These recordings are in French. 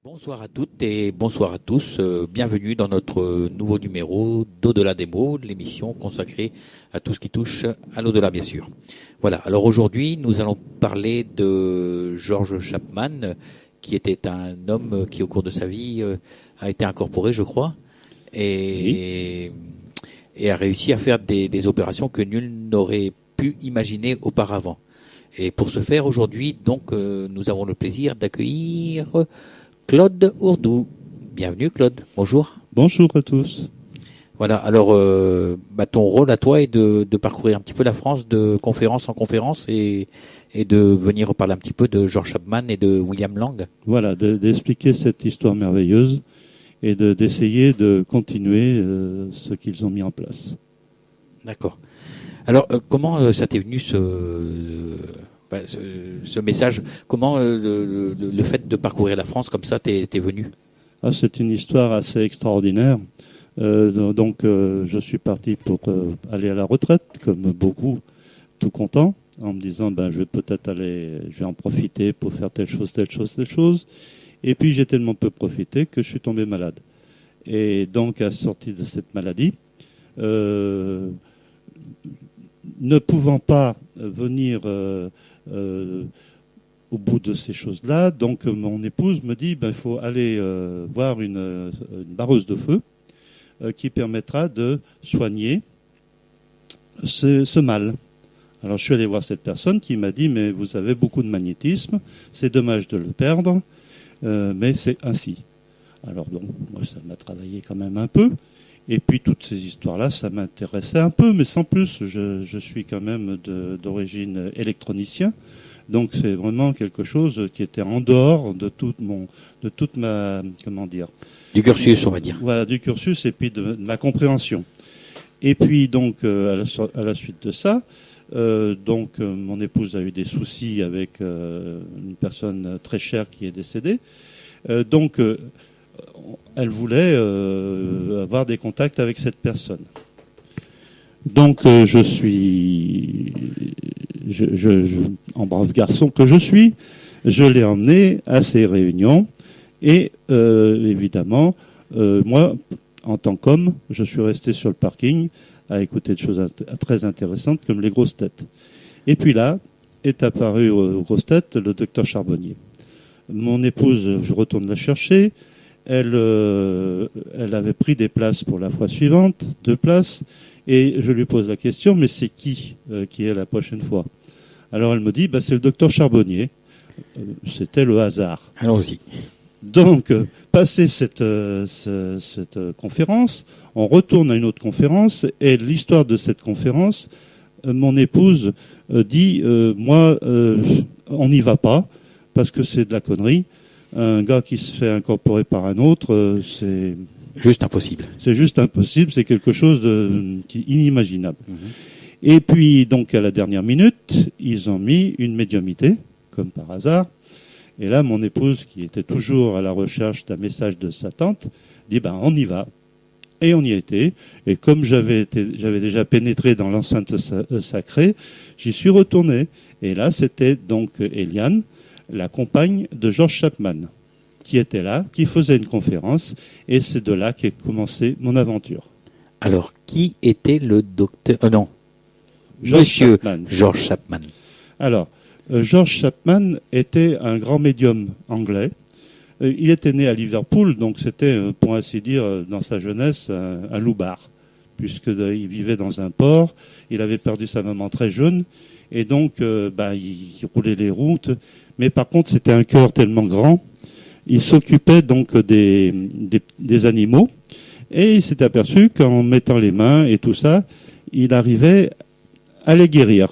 Bonsoir à toutes et bonsoir à tous. Bienvenue dans notre nouveau numéro d'Au-delà des mots, l'émission consacrée à tout ce qui touche à l'au-delà, bien sûr. Voilà. Alors aujourd'hui, nous allons parler de George Chapman, qui était un homme qui, au cours de sa vie, a été incorporé, je crois, et a réussi à faire des opérations que nul n'aurait pu imaginer auparavant. Et pour ce faire, aujourd'hui, donc, nous avons le plaisir d'accueillir Claude Ourdou. Bienvenue Claude, bonjour. Bonjour à tous. Voilà, alors ton rôle à toi est de parcourir un petit peu la France de conférence en conférence et de venir parler un petit peu de George Chapman et de William Lang. Voilà, d'expliquer cette histoire merveilleuse et d'essayer de continuer ce qu'ils ont mis en place. D'accord. Alors comment ça t'est venu ce message, comment le fait de parcourir la France comme ça t'es venu? C'est une histoire assez extraordinaire. Je suis parti pour aller à la retraite, comme beaucoup, tout content, en me disant je vais en profiter pour faire telle chose. Et puis j'ai tellement peu profité que je suis tombé malade. Et donc à la sortie de cette maladie, ne pouvant pas venir au bout de ces choses-là, donc mon épouse me dit il faut aller voir une barreuse de feu qui permettra de soigner ce mal. Alors je suis allé voir cette personne qui m'a dit mais vous avez beaucoup de magnétisme, c'est dommage de le perdre, mais c'est ainsi. Alors donc moi ça m'a travaillé quand même un peu. Et puis toutes ces histoires-là, ça m'intéressait un peu, mais sans plus. Je suis quand même d'origine électronicien, donc c'est vraiment quelque chose qui était en dehors de toute ma du cursus, on va dire. Voilà, du cursus et puis de ma compréhension. Et puis donc à la suite de ça, mon épouse a eu des soucis avec une personne très chère qui est décédée, elle voulait avoir des contacts avec cette personne. Donc en brave garçon que je suis, je l'ai emmené à ces réunions et évidemment, moi, en tant qu'homme, je suis resté sur le parking à écouter des choses très intéressantes comme les grosses têtes. Et puis là, est apparu aux grosses têtes le docteur Charbonnier. Mon épouse, je retourne la chercher. Elle avait pris des places pour la fois suivante, 2 places, et je lui pose la question, mais c'est qui est la prochaine fois? Alors elle me dit, c'est le docteur Charbonnier. C'était le hasard. Allons-y. Donc, passé cette conférence, on retourne à une autre conférence, et l'histoire de cette conférence, mon épouse dit, on n'y va pas, parce que c'est de la connerie. Un gars qui se fait incorporer par un autre, c'est juste impossible. C'est juste impossible, c'est quelque chose d'inimaginable. Et puis, donc, à la dernière minute, ils ont mis une médiumnité, comme par hasard. Et là, mon épouse, qui était toujours à la recherche d'un message de sa tante, dit, on y va. Et on y a été. Et comme j'avais déjà pénétré dans l'enceinte sacrée, j'y suis retourné. Et là, c'était donc Eliane, la compagne de George Chapman, qui était là, qui faisait une conférence, et c'est de là qu'est commencé mon aventure. Alors, qui était le docteur... Monsieur Chapman. George Chapman. Alors, George Chapman était un grand médium anglais. Il était né à Liverpool, donc c'était, pour ainsi dire, dans sa jeunesse, un loupard, puisqu'il vivait dans un port, il avait perdu sa maman très jeune, et donc il roulait les routes. Mais par contre, c'était un cœur tellement grand, il s'occupait donc des animaux, et il s'est aperçu qu'en mettant les mains et tout ça, il arrivait à les guérir.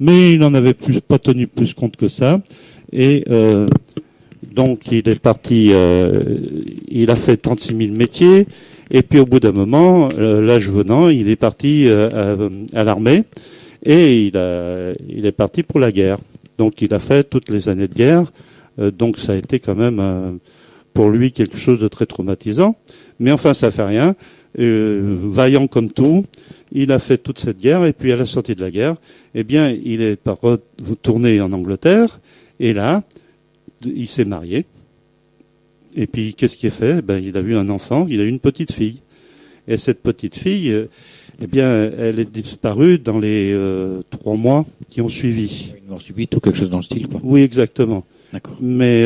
Mais il n'en avait pas tenu plus compte que ça, et donc il est parti, il a fait 36 000 métiers, et puis au bout d'un moment, l'âge venant, il est parti à l'armée, et il est parti pour la guerre. Donc il a fait toutes les années de guerre, donc ça a été quand même pour lui quelque chose de très traumatisant. Mais enfin ça fait rien, vaillant comme tout, il a fait toute cette guerre, et puis à la sortie de la guerre, il est retourné en Angleterre, et là, il s'est marié, Et puis, qu'est-ce qui est fait? Il a eu un enfant, il a eu une petite fille. Et cette petite fille, elle est disparue dans les 3 mois qui ont suivi. Une mort subite ou quelque chose dans le style, quoi. Oui, exactement. D'accord. Mais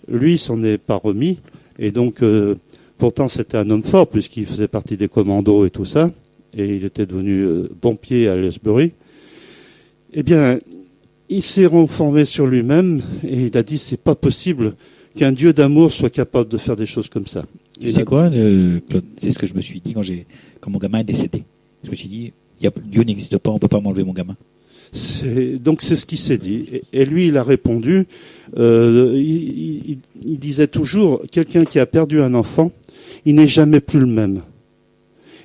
lui, il s'en est pas remis. Et donc, pourtant, c'était un homme fort, puisqu'il faisait partie des commandos et tout ça. Et il était devenu pompier à Aylesbury. Il s'est renfermé sur lui-même et il a dit, c'est pas possible qu'un Dieu d'amour soit capable de faire des choses comme ça. C'est quoi, Claude? C'est ce que je me suis dit quand mon gamin est décédé. Je me suis dit, Dieu n'existe pas, on peut pas m'enlever mon gamin. Donc c'est ce qu'il s'est dit. Et lui, il a répondu, il disait toujours, quelqu'un qui a perdu un enfant, il n'est jamais plus le même.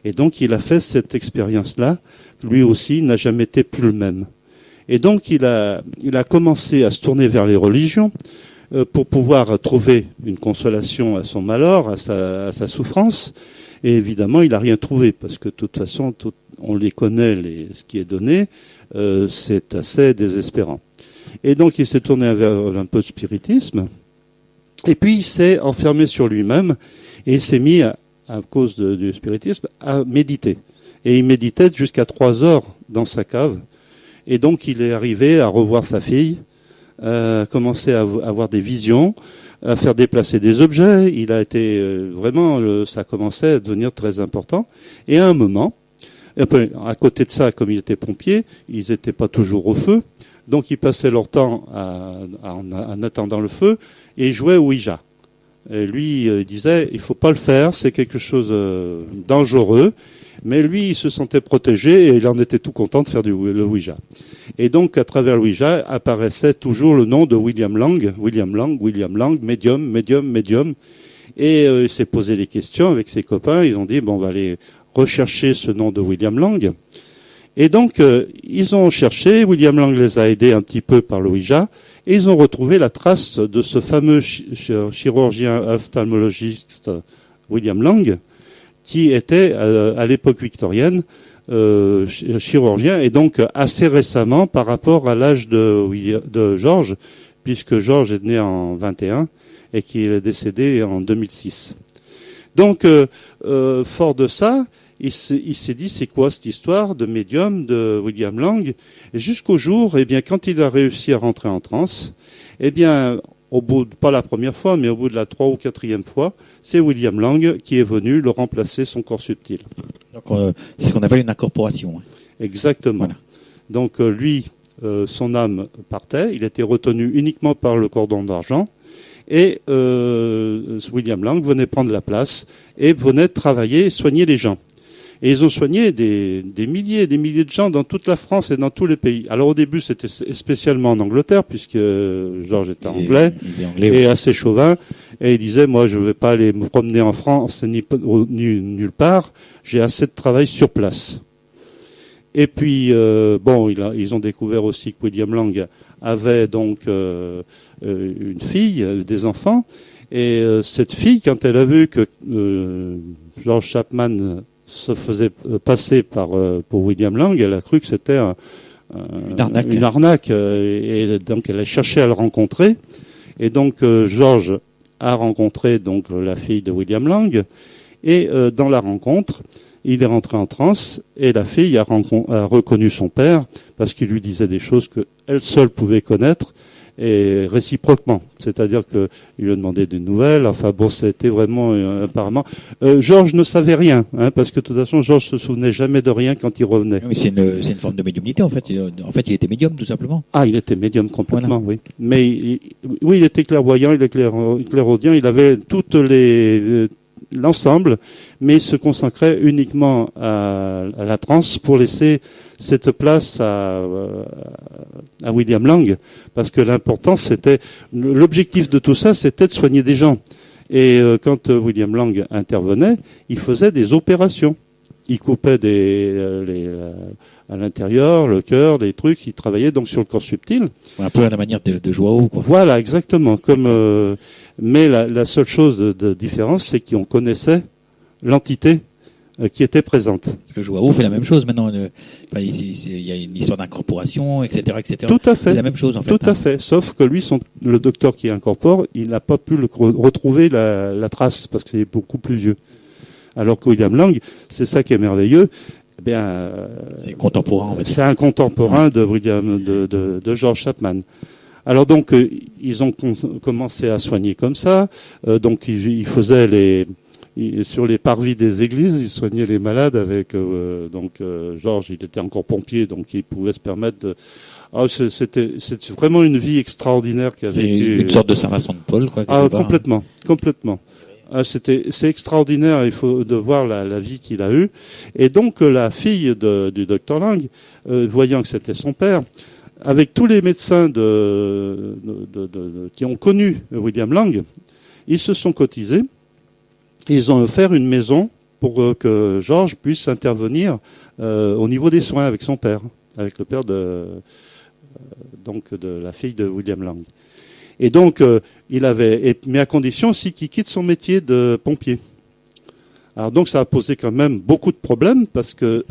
Et donc il a fait cette expérience-là, lui aussi, il n'a jamais été plus le même. Et donc il a commencé à se tourner vers les religions, pour pouvoir trouver une consolation à son malheur, à sa souffrance. Et évidemment, il n'a rien trouvé, parce que de toute façon, on les connaît, ce qui est donné, c'est assez désespérant. Et donc, il s'est tourné vers un peu de spiritisme, et puis il s'est enfermé sur lui-même, et il s'est mis, à cause du spiritisme, à méditer. Et il méditait jusqu'à 3 heures dans sa cave, et donc il est arrivé à revoir sa fille, commencer à avoir des visions, à faire déplacer des objets. Il a été ça commençait à devenir très important. Et à un moment, à côté de ça, comme il était pompier, ils n'étaient pas toujours au feu, donc ils passaient leur temps en attendant le feu et ils jouaient au Ouija. Et lui, il disait, il faut pas le faire, c'est quelque chose dangereux. Mais lui, il se sentait protégé et il en était tout content de faire le Ouija. Et donc, à travers le Ouija, apparaissait toujours le nom de William Lang, médium. Et il s'est posé des questions avec ses copains. Ils ont dit, on va aller rechercher ce nom de William Lang. Et donc, ils ont cherché. William Lang les a aidés un petit peu par le Ouija. Et ils ont retrouvé la trace de ce fameux chirurgien ophtalmologiste William Lang, qui était à l'époque victorienne chirurgien, et donc assez récemment par rapport à l'âge de George, puisque George est né en 21 et qu'il est décédé en 2006. Donc, fort de ça, il s'est dit, c'est quoi cette histoire de médium de William Lang? Et jusqu'au jour, quand il a réussi à rentrer en transe, pas la première fois, mais au bout de la 3e ou 4e fois, c'est William Lang qui est venu le remplacer son corps subtil. Donc, c'est ce qu'on appelle une incorporation. Hein. Exactement. Voilà. Donc, lui, son âme partait, il était retenu uniquement par le cordon d'argent, et William Lang venait prendre la place et venait travailler et soigner les gens. Et ils ont soigné des milliers et des milliers de gens dans toute la France et dans tous les pays. Alors au début, c'était spécialement en Angleterre, puisque Georges était anglais et assez chauvin. Et il disait, moi, je ne vais pas aller me promener en France ni nulle part. J'ai assez de travail sur place. Et puis, ils ont découvert aussi que William Lang avait donc une fille, des enfants. Et cette fille, quand elle a vu que George Chapman se faisait passer pour William Lang, elle a cru que c'était une arnaque. Et donc elle a cherché à le rencontrer. Et donc George a rencontré donc la fille de William Lang. Et dans la rencontre, il est rentré en transe et la fille a reconnu son père parce qu'il lui disait des choses qu'elle seule pouvait connaître. Et réciproquement, c'est-à-dire que il lui a demandé des nouvelles. Enfin bon, c'était vraiment apparemment. Georges ne savait rien, parce que de toute façon, Georges se souvenait jamais de rien quand il revenait. Oui, c'est une forme de médiumnité en fait. En fait, il était médium tout simplement. Ah, il était médium complètement, voilà. Oui. Mais il était clairvoyant, il était clairaudient. Il avait toutes l'ensemble, mais il se consacrait uniquement à la transe pour laisser cette place à William Lang, parce que l'important l'objectif de tout ça, c'était de soigner des gens. Et quand William Lang intervenait, il faisait des opérations. Il coupait à l'intérieur, le cœur, des trucs. Il travaillait donc sur le corps subtil. Un peu à la manière de Joao, quoi. Voilà, exactement. Mais la seule chose de différence, c'est qu'on connaissait l'entité qui étaient présentes. Parce que Joao fait la même chose maintenant. Il y a une histoire d'incorporation, etc., etc. Tout à fait. C'est la même chose en fait. Tout à fait. Sauf que lui, le docteur qui incorpore, il n'a pas pu retrouver la trace parce que c'est beaucoup plus vieux. Alors que William Lang, c'est ça qui est merveilleux. Eh bien, c'est contemporain. C'est un contemporain de George Chapman. Alors donc, ils ont commencé à soigner comme ça. Donc, ils faisaient sur les parvis des églises, ils soignaient les malades avec. Georges, il était encore pompier, donc il pouvait se permettre de. C'était vraiment une vie extraordinaire qu'il a vécue. Une sorte de Saint-Vincent de Paul, quoi. Complètement. C'est extraordinaire. Il faut de voir la vie qu'il a eue. Et donc, la fille du docteur Lang, voyant que c'était son père, avec tous les médecins qui ont connu William Lang, ils se sont cotisés. Ils ont offert une maison pour que Georges puisse intervenir au niveau des soins avec son père, avec le père de la fille de William Lang. Et donc, mais à condition aussi qu'il quitte son métier de pompier. Alors donc, ça a posé quand même beaucoup de problèmes parce que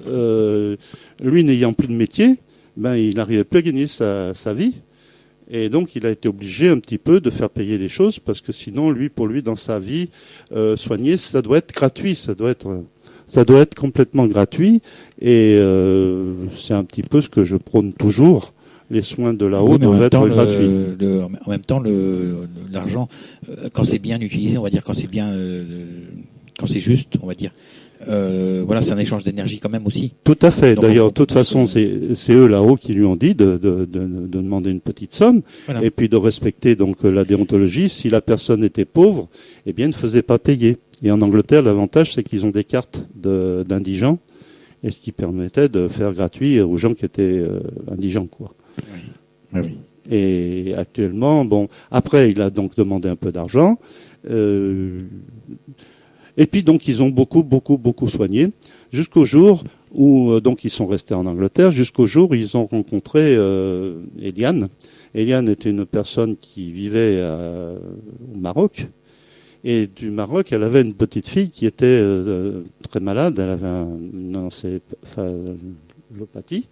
lui, n'ayant plus de métier, il n'arrivait plus à gagner sa vie. Et donc, il a été obligé un petit peu de faire payer les choses parce que sinon, pour lui, dans sa vie, soigner, ça doit être gratuit, ça doit être complètement gratuit. Et c'est un petit peu ce que je prône toujours. Les soins de là-haut doivent être gratuits. En même temps, l'argent, quand c'est bien utilisé, on va dire, quand c'est juste, on va dire. C'est un échange d'énergie quand même aussi. Tout à fait. D'ailleurs, de toute façon, c'est eux là-haut qui lui ont dit de demander une petite somme et puis de respecter donc la déontologie. Si la personne était pauvre, eh bien, ne faisait pas payer. Et en Angleterre, l'avantage, c'est qu'ils ont des cartes d'indigents et ce qui permettait de faire gratuit aux gens qui étaient indigents, quoi. Oui. Et actuellement, après, il a donc demandé un peu d'argent. Et puis donc ils ont beaucoup soigné jusqu'au jour où donc ils sont restés en Angleterre jusqu'au jour où ils ont rencontré Eliane. Eliane était une personne qui vivait au Maroc et du Maroc elle avait une petite fille qui était très malade. Elle avait une encéphalopathie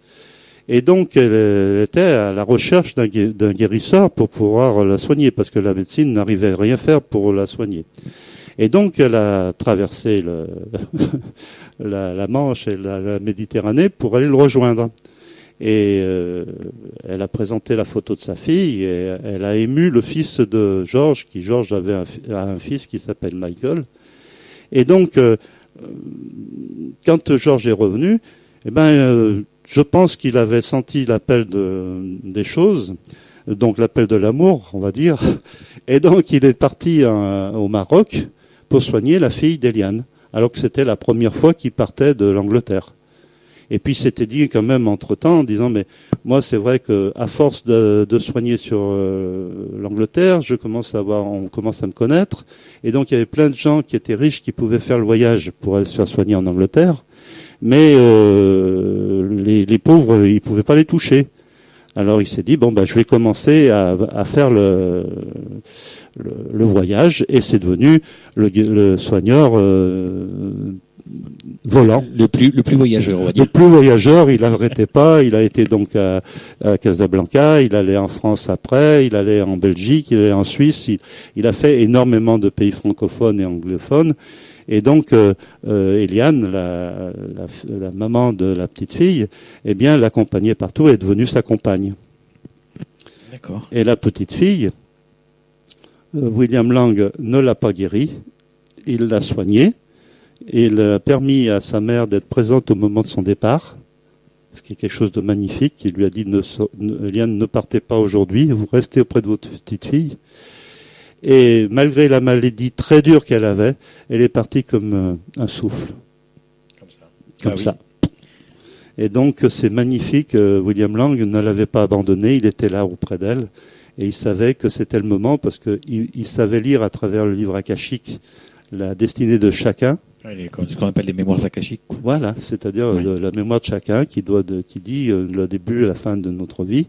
et donc elle était à la recherche d'un guérisseur pour pouvoir la soigner parce que la médecine n'arrivait à rien faire pour la soigner. Et donc, elle a traversé la Manche et la Méditerranée pour aller le rejoindre. Et elle a présenté la photo de sa fille et elle a ému le fils de Georges, Georges avait un fils qui s'appelle Michael. Et donc, quand Georges est revenu, je pense qu'il avait senti l'appel des choses, donc l'appel de l'amour, on va dire. Et donc, il est parti au Maroc pour soigner la fille d'Eliane, alors que c'était la première fois qu'il partait de l'Angleterre. Et puis, il s'était dit quand même entre-temps, en disant, mais moi, c'est vrai que à force de soigner sur l'Angleterre, on commence à me connaître. Et donc, il y avait plein de gens qui étaient riches, qui pouvaient faire le voyage pour aller se faire soigner en Angleterre. Mais les pauvres, ils pouvaient pas les toucher. Alors, il s'est dit, je vais commencer à faire le voyage, et c'est devenu le soigneur volant. Le plus voyageur, on va dire. Le plus voyageur, il n'arrêtait pas. Il a été donc à Casablanca, il allait en France après, il allait en Belgique, il allait en Suisse. Il a fait énormément de pays francophones et anglophones. Et donc, Eliane, la maman de la petite fille, l'accompagnait partout et est devenue sa compagne. D'accord. Et la petite fille, William Lang ne l'a pas guérie, il l'a soignée, et il a permis à sa mère d'être présente au moment de son départ, ce qui est quelque chose de magnifique. Il lui a dit, Eliane, ne partez pas aujourd'hui, vous restez auprès de votre petite fille. Et malgré la maladie très dure qu'elle avait, elle est partie comme un souffle. Comme ça. Et donc c'est magnifique, William Lang ne l'avait pas abandonnée, il était là auprès d'elle. Et il savait que c'était le moment parce qu'il savait lire à travers le livre akashique la destinée de chacun. Ce qu'on appelle les mémoires akashiques. Voilà, c'est-à-dire la mémoire de chacun qui dit le début et la fin de notre vie.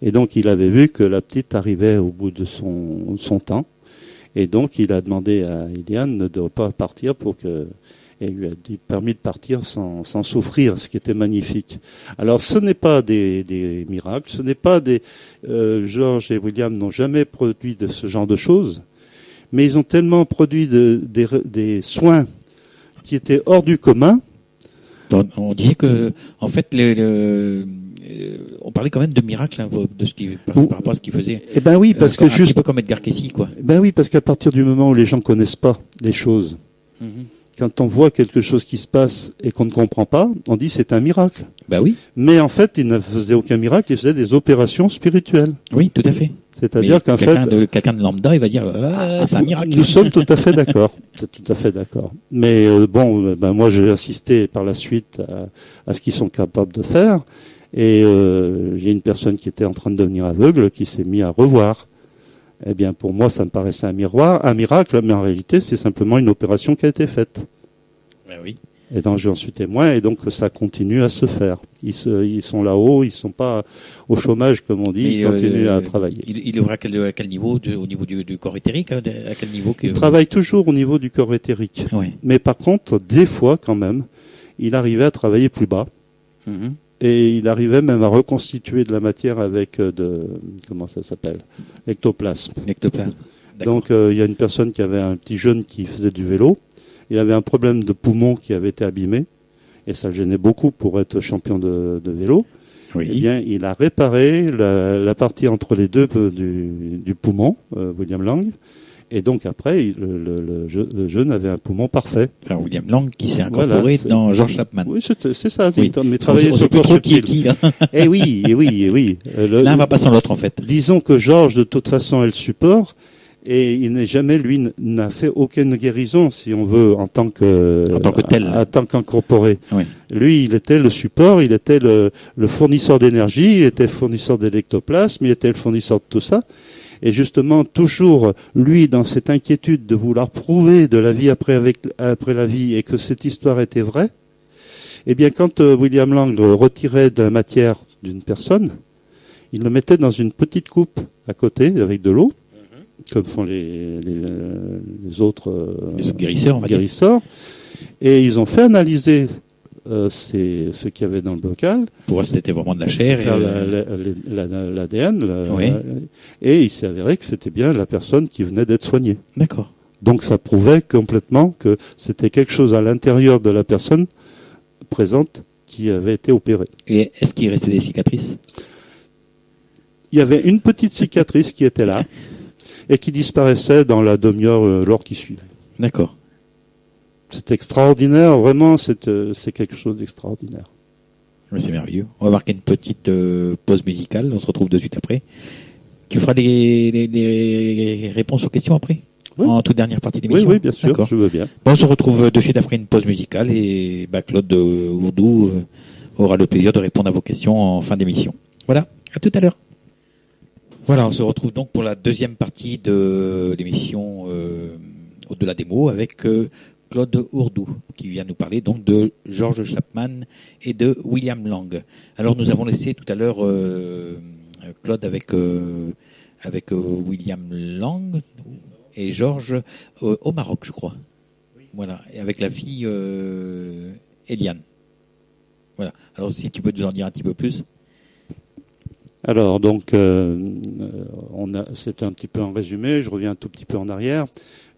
Et donc il avait vu que la petite arrivait au bout de son temps. Et donc il a demandé à Eliane de ne pas partir pour que... et lui a permis de partir sans souffrir, ce qui était magnifique. Alors, ce n'est pas des miracles, ce n'est pas George et William n'ont jamais produit de ce genre de choses, mais ils ont tellement produit des soins qui étaient hors du commun. On disait que, en fait, on parlait quand même de miracles, hein, par rapport à ce qu'il faisait. Eh ben oui, parce que un petit peu comme Edgar Cayce, quoi. Ben oui, parce qu'à partir du moment où les gens connaissent pas les choses, quand on voit quelque chose qui se passe et qu'on ne comprend pas, on dit c'est un miracle. Ben oui. Mais en fait, il ne faisait aucun miracle, il faisait des opérations spirituelles. Oui, tout à fait. C'est-à-dire qu'en fait, quelqu'un de lambda, il va dire c'est un miracle. Nous sommes tout à fait d'accord. C'est tout à fait d'accord. Mais moi j'ai assisté par la suite à ce qu'ils sont capables de faire. Et j'ai une personne qui était en train de devenir aveugle qui s'est mis à revoir. Eh bien, pour moi, ça me paraissait un miracle, mais en réalité, c'est simplement une opération qui a été faite. Ben oui. Et donc, j'en suis témoin, et donc ça continue à se faire. Ils sont là-haut, ils sont pas au chômage, comme on dit, ils continuent à travailler. Il œuvre à quel niveau, au niveau du corps éthérique, à quel niveau Il travaille toujours au niveau du corps éthérique. Oui. Mais par contre, des fois, quand même, il arrivait à travailler plus bas. Mm-hmm. Et il arrivait même à reconstituer de la matière avec comment ça s'appelle, ectoplasme. Ectoplasme. Donc il y a une personne qui avait un petit jeune qui faisait du vélo. Il avait un problème de poumon qui avait été abîmé et ça le gênait beaucoup pour être champion de vélo. Oui. Eh bien, il a réparé la partie entre les deux du poumon, William Lang. Et donc après, le jeune avait un poumon parfait. Alors William Lang qui s'est incorporé dans George Chapman. Oui, c'est ça. Oui. Mais travailler on sur sait plus trop qui est qui. Là. Eh oui. L'un va pas sans l'autre en fait. Disons que Georges, de toute façon, est le support. Et il n'est jamais, lui, n'a fait aucune guérison, si on veut, en tant que tel. En tant qu'incorporé. Oui. Lui, il était le support, il était le fournisseur d'énergie, il était le fournisseur d'électoplasme, il était le fournisseur de tout ça. Et justement, toujours, lui, dans cette inquiétude de vouloir prouver de la vie après la vie et que cette histoire était vraie, eh bien, quand William Lang retirait de la matière d'une personne, il le mettait dans une petite coupe à côté avec de l'eau, comme font les autres guérisseurs, on va dire. Et ils ont fait analyser ce qu'il y avait dans le bocal. Pour voir si c'était vraiment de la chair. Faire l'ADN. Oui. Et il s'est avéré que c'était bien la personne qui venait d'être soignée. D'accord. Donc ça prouvait complètement que c'était quelque chose à l'intérieur de la personne présente qui avait été opérée. Et est-ce qu'il restait des cicatrices ? Il y avait une petite cicatrice qui était là et qui disparaissait dans la demi-heure l'heure qui suivait. D'accord. C'est extraordinaire, vraiment, c'est quelque chose d'extraordinaire. Mais c'est merveilleux. On va marquer une petite pause musicale, on se retrouve de suite après. Tu feras des réponses aux questions après ? Oui. En toute dernière partie d'émission. Oui, bien sûr, je veux bien. Bon, on se retrouve de suite après une pause musicale et Claude Ourdou aura le plaisir de répondre à vos questions en fin d'émission. Voilà, à tout à l'heure. Voilà, on se retrouve donc pour la deuxième partie de l'émission Au-delà des mots avec Claude Ourdou qui vient nous parler donc de George Chapman et de William Lang. Alors nous avons laissé tout à l'heure Claude avec William Lang et George au Maroc, je crois. Oui. Voilà, et avec la fille Eliane. Voilà. Alors si tu peux nous en dire un petit peu plus. Alors donc, c'est un petit peu en résumé. Je reviens un tout petit peu en arrière.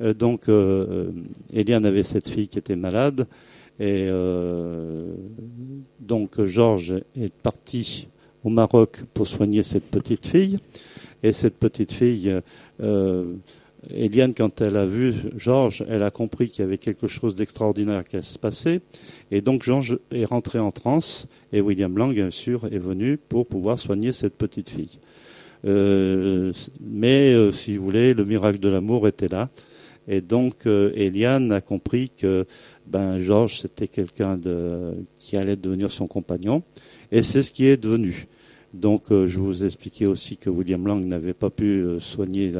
Eliane avait cette fille qui était malade, et donc Georges est parti au Maroc pour soigner cette petite fille. Et cette petite fille, Eliane, quand elle a vu Georges, elle a compris qu'il y avait quelque chose d'extraordinaire qui allait se passer. Et donc Georges est rentré en transe et William Lang, bien sûr, est venu pour pouvoir soigner cette petite fille. Mais si vous voulez, le miracle de l'amour était là. Et donc Eliane a compris que Georges, c'était quelqu'un qui allait devenir son compagnon. Et c'est ce qui est devenu. Donc, je vous ai expliqué aussi que William Lang n'avait pas pu soigner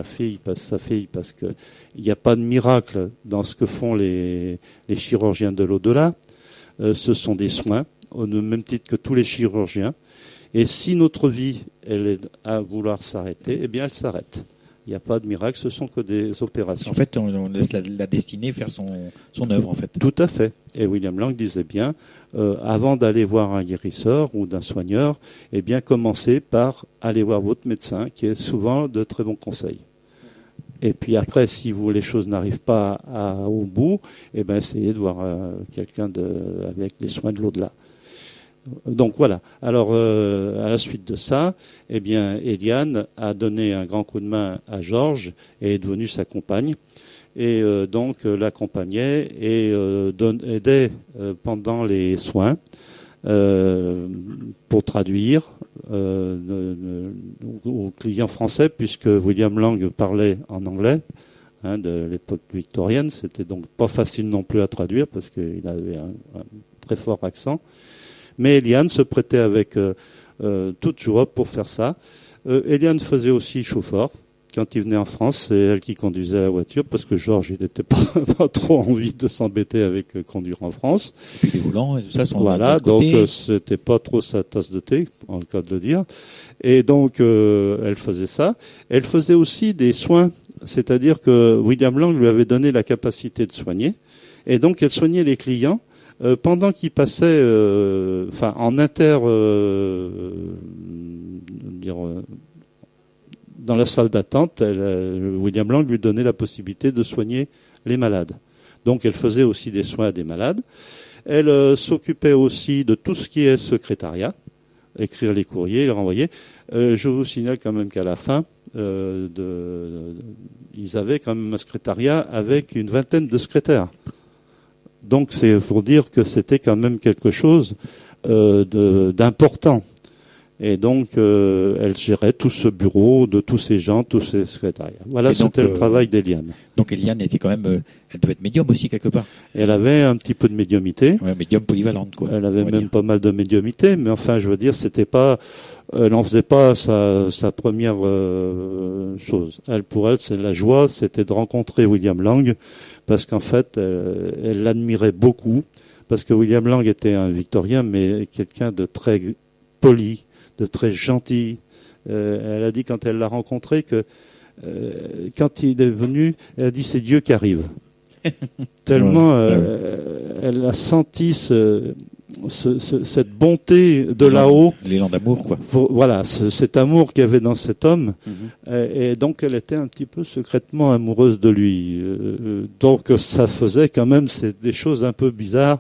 sa fille, parce que il n'y a pas de miracle dans ce que font les chirurgiens de l'au-delà. Ce sont des soins, au même titre que tous les chirurgiens. Et si notre vie, elle est à vouloir s'arrêter, eh bien, elle s'arrête. Il n'y a pas de miracle, ce sont que des opérations. En fait, on laisse la destinée faire son œuvre, en fait. Tout à fait. Et William Lang disait bien, avant d'aller voir un guérisseur ou d'un soigneur, eh bien, commencez par aller voir votre médecin, qui est souvent de très bons conseils. Et puis après, si les choses n'arrivent pas au bout, eh ben, essayez de voir quelqu'un avec des soins de l'au-delà. Donc voilà. Alors à la suite de ça, eh bien, Eliane a donné un grand coup de main à Georges et est devenue sa compagne. Et donc l'accompagnait et aidait pendant les soins pour traduire aux clients français, puisque William Lang parlait en anglais de l'époque victorienne. C'était donc pas facile non plus à traduire parce qu'il avait un très fort accent. Mais Eliane se prêtait avec toute joie pour faire ça. Eliane faisait aussi chauffeur. Quand il venait en France, c'est elle qui conduisait la voiture parce que Georges, il n'était pas trop envie de s'embêter avec conduire en France. Et puis les volants et tout ça sont voilà, de côté. Donc c'était pas trop sa tasse de thé, en le cas de le dire. Et donc elle faisait ça. Elle faisait aussi des soins, c'est-à-dire que William Lang lui avait donné la capacité de soigner. Et donc elle soignait les clients pendant qu'ils passaient, en dans la salle d'attente, William Lang lui donnait la possibilité de soigner les malades. Donc elle faisait aussi des soins à des malades. Elle s'occupait aussi de tout ce qui est secrétariat, écrire les courriers, les renvoyer. Je vous signale quand même qu'à la fin, ils avaient quand même un secrétariat avec une vingtaine de secrétaires. Donc c'est pour dire que c'était quand même quelque chose d'important. Et donc elle gérait tout ce bureau de tous ces gens, tous ces secrétariats. Voilà, c'était le travail d'Eliane. Donc Eliane était quand même, elle devait être médium aussi quelque part. Elle avait un petit peu de médiumité. Ouais, médium polyvalente quoi. Elle avait même pas mal de médiumité, mais enfin je veux dire, c'était pas, elle n'en faisait pas sa première chose. Pour elle, c'est la joie, c'était de rencontrer William Lang, parce qu'en fait, elle l'admirait beaucoup, parce que William Lang était un victorien, mais quelqu'un de très poli, de très gentil. Elle a dit quand elle l'a rencontré que quand il est venu, elle a dit c'est Dieu qui arrive. Tellement elle a senti cette bonté de là-haut. L'élan d'amour quoi. Voilà, cet amour qu'il y avait dans cet homme. Et donc elle était un petit peu secrètement amoureuse de lui. Donc ça faisait quand même des choses un peu bizarres,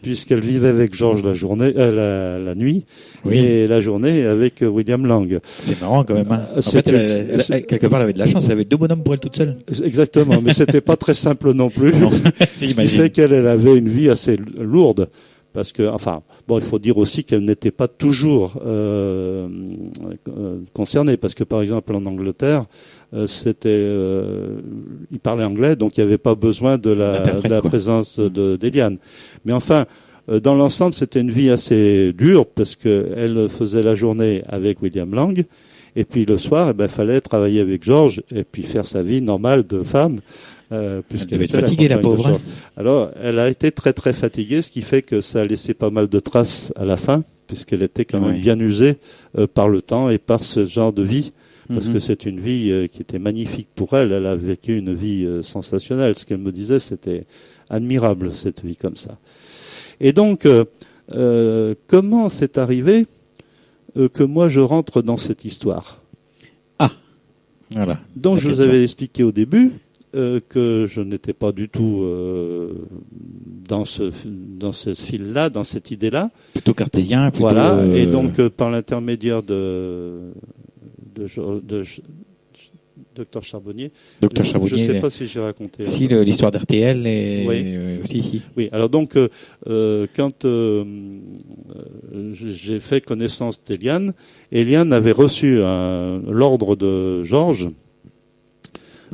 puisqu'elle vivait avec Georges la journée, la nuit, oui. Et la journée avec William Lang. C'est marrant quand même. Hein. En fait, elle, quelque part, elle avait de la chance. Elle avait 2 bonhommes pour elle toute seule. Exactement, mais c'était pas très simple non plus. Non, ce qui fait qu'elle avait une vie assez lourde. Parce que, il faut dire aussi qu'elle n'était pas toujours concernée. Parce que, par exemple, en Angleterre, il parlait anglais, donc il n'y avait pas besoin de la présence d'Eliane. Mais enfin, dans l'ensemble, c'était une vie assez dure, parce qu'elle faisait la journée avec William Lang, et puis le soir, il fallait travailler avec Georges, et puis faire sa vie normale de femme. Puisqu'elle devait être fatiguée, la pauvre. Alors, elle a été très très fatiguée, ce qui fait que ça a laissé pas mal de traces à la fin, puisqu'elle était quand même bien usée par le temps et par ce genre de vie, parce que c'est une vie qui était magnifique pour elle. Elle a vécu une vie sensationnelle. Ce qu'elle me disait, c'était admirable, cette vie comme ça. Et donc, comment c'est arrivé que moi je rentre dans cette histoire? Voilà. Donc, je vous avais expliqué au début que je n'étais pas du tout dans ce fil-là, dans cette idée-là. Plutôt cartésien. Plutôt, voilà. Et donc, par l'intermédiaire de Docteur Charbonnier. Docteur Charbonnier. Je ne sais pas si j'ai raconté. Si, l'histoire d'RTL et oui. Si. Oui. Alors donc, quand j'ai fait connaissance d'Eliane, Eliane avait reçu l'ordre de Georges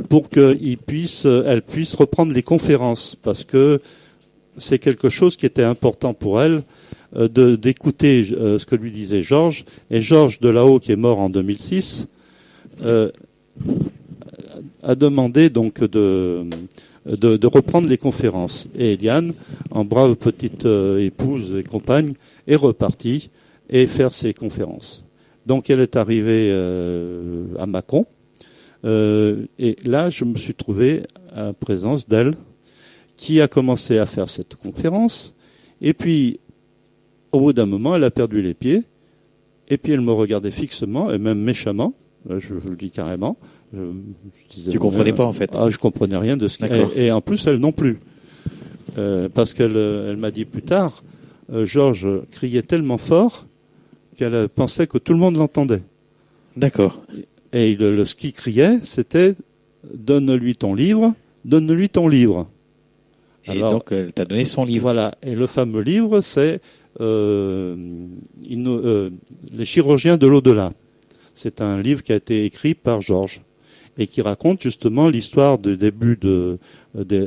pour qu'elle puisse reprendre les conférences, parce que c'est quelque chose qui était important pour elle, d'écouter ce que lui disait Georges. Et Georges de là-haut, qui est mort en 2006, a demandé donc de reprendre les conférences. Et Eliane, en brave petite épouse et compagne, est repartie et faire ses conférences. Donc elle est arrivée à Mâcon. Et là, je me suis trouvé en présence d'elle, qui a commencé à faire cette conférence. Et puis, au bout d'un moment, elle a perdu les pieds. Et puis, elle me regardait fixement, et même méchamment. Je vous le dis carrément. Je disais, tu comprenais pas, en fait? Je comprenais rien de ce qu'elle... Et en plus, elle non plus. Parce qu'elle m'a dit plus tard, Georges criait tellement fort qu'elle pensait que tout le monde l'entendait. D'accord. Et ce qu'il criait, c'était « Donne-lui ton livre, donne-lui ton livre ». Et alors, donc, elle t'a donné son livre. Voilà. Et le fameux livre, c'est Les chirurgiens de l'au-delà. C'est un livre qui a été écrit par Georges et qui raconte justement l'histoire du début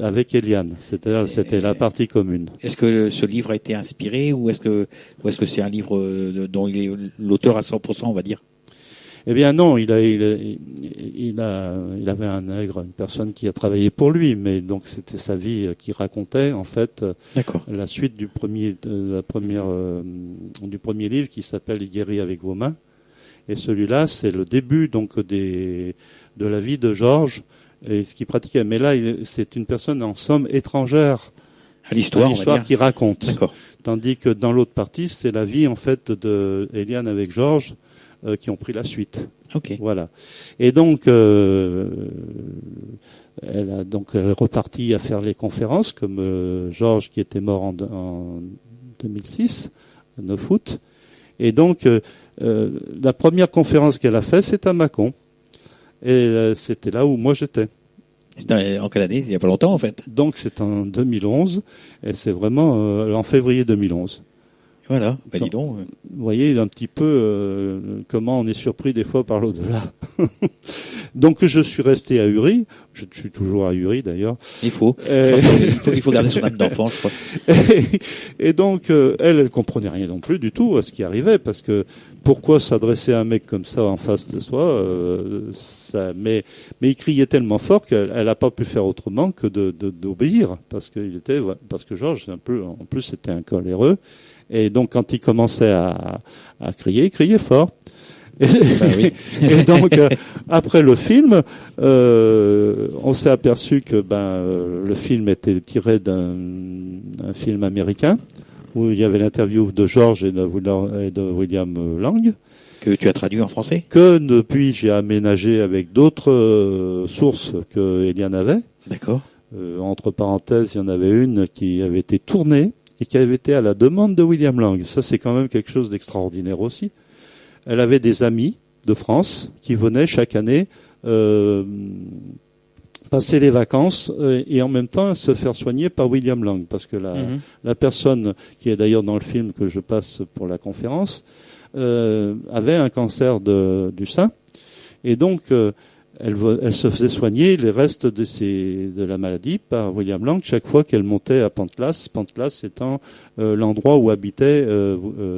avec Eliane. C'était la partie commune. Est-ce que ce livre a été inspiré ou est-ce que c'est un livre dont il est l'auteur à 100%, on va dire? Eh bien non, il avait un nègre, une personne qui a travaillé pour lui, mais donc c'était sa vie qui racontait en fait la suite du premier livre qui s'appelle « Guéris avec vos mains ». Et celui-là, c'est le début donc de la vie de Georges et ce qu'il pratiquait. Mais là, c'est une personne en somme étrangère à l'histoire qui raconte. D'accord. Tandis que dans l'autre partie, c'est la vie en fait de Eliane avec Georges qui ont pris la suite. Ok. Voilà. Et donc, elle est repartie à faire les conférences comme Georges qui était mort en 2006, 9 août. Et donc, la première conférence qu'elle a faite, c'est à Mâcon. Et c'était là où moi j'étais. C'était en quelle année? Il n'y a pas longtemps, en fait. Donc, c'est en 2011. Et c'est vraiment en février 2011. Voilà, dis donc. Vous voyez un petit peu comment on est surpris des fois par l'au-delà. Donc je suis resté à Uri, je suis toujours à Uri d'ailleurs. Il faut garder son âme d'enfant, je crois. Et donc elle comprenait rien non plus du tout à ce qui arrivait, parce que pourquoi s'adresser à un mec comme ça en face de soi, mais il criait tellement fort qu'elle n'a pas pu faire autrement que d'obéir, parce que Georges en plus c'était un coléreux. Et donc, quand il commençait à crier, il criait fort. Oui. Et donc, après le film, on s'est aperçu que le film était tiré d'un film américain où il y avait l'interview de Georges et de William Lang. Que tu as traduit en français? Que depuis, j'ai aménagé avec d'autres sources que Eliane avait. D'accord. Entre parenthèses, il y en avait une qui avait été tournée et qui avait été à la demande de William Lang. Ça, c'est quand même quelque chose d'extraordinaire aussi. Elle avait des amis de France qui venaient chaque année passer les vacances et en même temps se faire soigner par William Lang, parce que la personne qui est d'ailleurs dans le film que je passe pour la conférence avait un cancer du sein, et donc elle se faisait soigner les restes de la maladie par William Lang chaque fois qu'elle montait à Pantlas. Pantlas étant l'endroit où habitait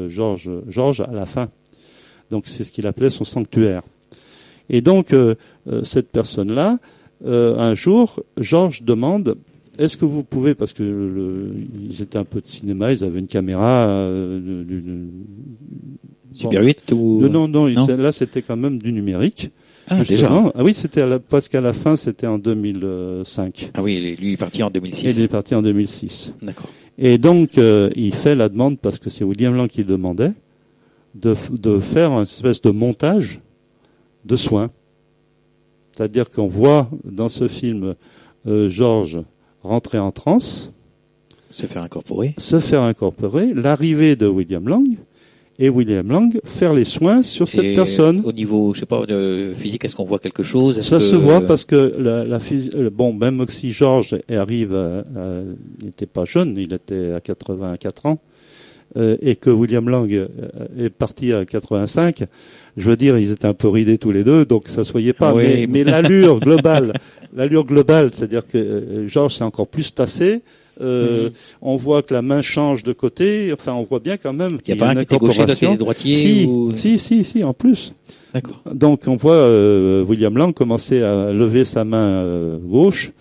Georges à la fin. Donc c'est ce qu'il appelait son sanctuaire. Et donc cette personne-là, un jour, Georges demande: est-ce que vous pouvez, parce que ils étaient un peu de cinéma, ils avaient une caméra Super 8 ou non, là c'était quand même du numérique. Ah, déjà. Ah oui, c'était parce qu'à la fin, c'était en 2005. Ah oui, lui il est parti en 2006. Il est parti en 2006. D'accord. Et donc, il fait la demande, parce que c'est William Lang qui le demandait, de faire une espèce de montage de soins. C'est-à-dire qu'on voit dans ce film Georges rentrer en transe, se faire incorporer, l'arrivée de William Lang, et William Lang faire les soins sur cette personne. Au niveau, je sais pas, de physique, est-ce qu'on voit quelque chose? Ça se voit parce que même si Georges arrive, il n'était pas jeune, il était à 84 ans, et que William Lang est parti à 85, je veux dire, ils étaient un peu ridés tous les deux, donc ça se voyait pas. Oui, mais l'allure globale, c'est-à-dire que Georges s'est encore plus tassé. On voit que la main change de côté. Enfin, on voit bien quand même qu'il y a une incorporation. Gaucher, l'autre droitier. Si, en plus. D'accord. Donc, on voit William Lang commencer à lever sa main gauche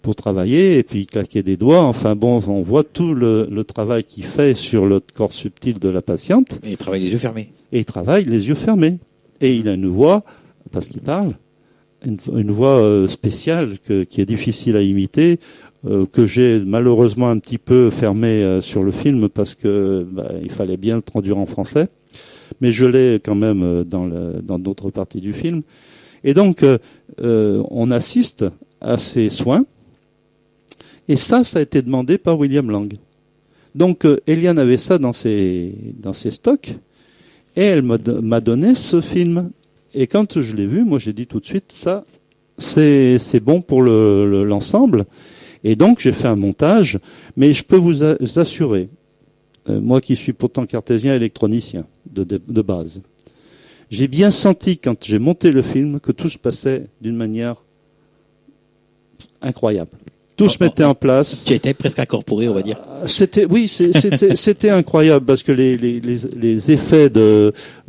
pour travailler, et puis claquer des doigts. Enfin bon, on voit tout le travail qu'il fait sur le corps subtil de la patiente. Et il travaille les yeux fermés. Et il travaille les yeux fermés. Et il a une voix, parce qu'il parle, une voix spéciale qui est difficile à imiter, que j'ai malheureusement un petit peu fermé sur le film parce que il fallait bien le traduire en français, mais je l'ai quand même dans d'autres parties du film. Et donc on assiste à ces soins, et ça a été demandé par William Lang. Donc Eliane avait ça dans ses stocks, et elle m'a donné ce film. Et quand je l'ai vu, moi j'ai dit tout de suite, ça c'est bon pour l'ensemble. Et donc j'ai fait un montage, mais je peux vous assurer, moi qui suis pourtant cartésien électronicien de base, j'ai bien senti quand j'ai monté le film que tout se passait d'une manière incroyable. Tout se mettait en place. Tu étais presque incorporé, on va dire. C'était incroyable parce que les effets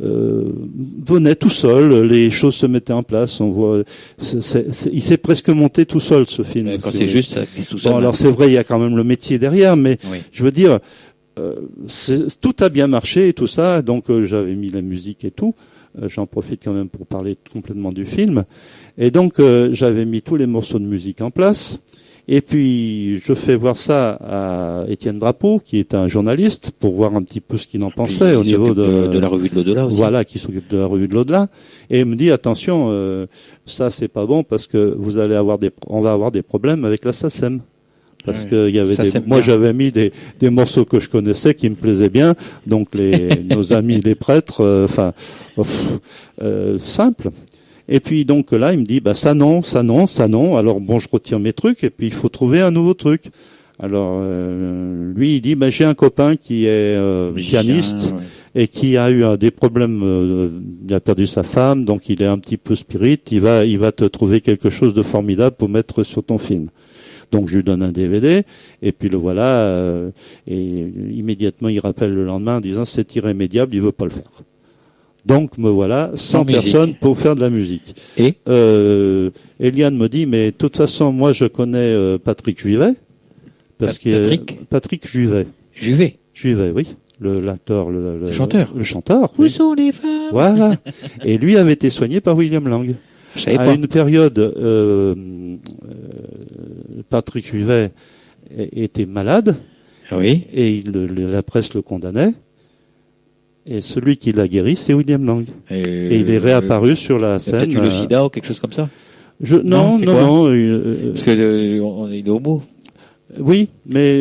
venaient tout seuls, les choses se mettaient en place. On voit, il s'est presque monté tout seul ce film. Quand c'est juste, ça glisse tout seul. Bon, alors c'est vrai, il y a quand même le métier derrière, mais oui. Je veux dire, tout a bien marché et tout ça. Donc j'avais mis la musique et tout. J'en profite quand même pour parler complètement du film. Et donc j'avais mis tous les morceaux de musique en place. Et puis, je fais voir ça à Étienne Drapeau, qui est un journaliste, pour voir un petit peu ce qu'il en pensait au niveau de la revue de l'au-delà aussi. Voilà, qui s'occupe de la revue de l'au-delà. Et il me dit, attention, ça c'est pas bon parce que on va avoir des problèmes avec la SACEM. Parce que il y avait moi j'avais mis des morceaux que je connaissais qui me plaisaient bien, donc nos amis les prêtres, simple. Et puis donc là, il me dit ça non. Alors bon, je retire mes trucs et puis il faut trouver un nouveau truc. Alors lui, il dit j'ai un copain qui est pianiste et qui a eu des problèmes. Il a perdu sa femme, donc il est un petit peu spirit. Il va te trouver quelque chose de formidable pour mettre sur ton film. Donc je lui donne un DVD et puis le voilà. Et immédiatement, il rappelle le lendemain en disant c'est irrémédiable, il veut pas le faire. Donc me voilà, 100 personnes pour faire de la musique. Et Eliane me dit, mais de toute façon, moi je connais Patrick Juivet. Patrick Juivet. Juivet, oui. L'acteur, le chanteur. Le chanteur. Où sont les femmes? Voilà. Et lui avait été soigné par William Lang. À une période, Patrick Juivet était malade. Oui. Et la presse le condamnait. Et celui qui l'a guéri, c'est William Lang. Et il est réapparu sur la scène. Peut-être le sida ou quelque chose comme ça. Non. Parce que il est homo. Oui, mais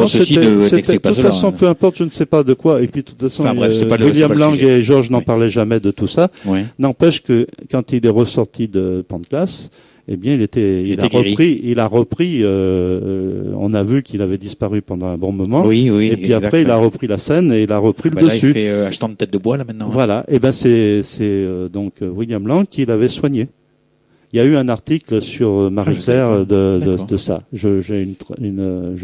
c'était de toute façon, peu importe, je ne sais pas de quoi. Et puis de toute façon, William Lang et Georges n'en parlaient jamais de tout ça. Oui. N'empêche que quand il est ressorti de Pantclass, eh bien, il a repris. On a vu qu'il avait disparu pendant un bon moment. Oui. Et puis après, il a repris la scène et il a repris le dessus. Là, il fait achetant de tête de bois là maintenant. Voilà. Et c'est donc William Lang qui l'avait soigné. Il y a eu un article sur Marie-Claire de ça. Je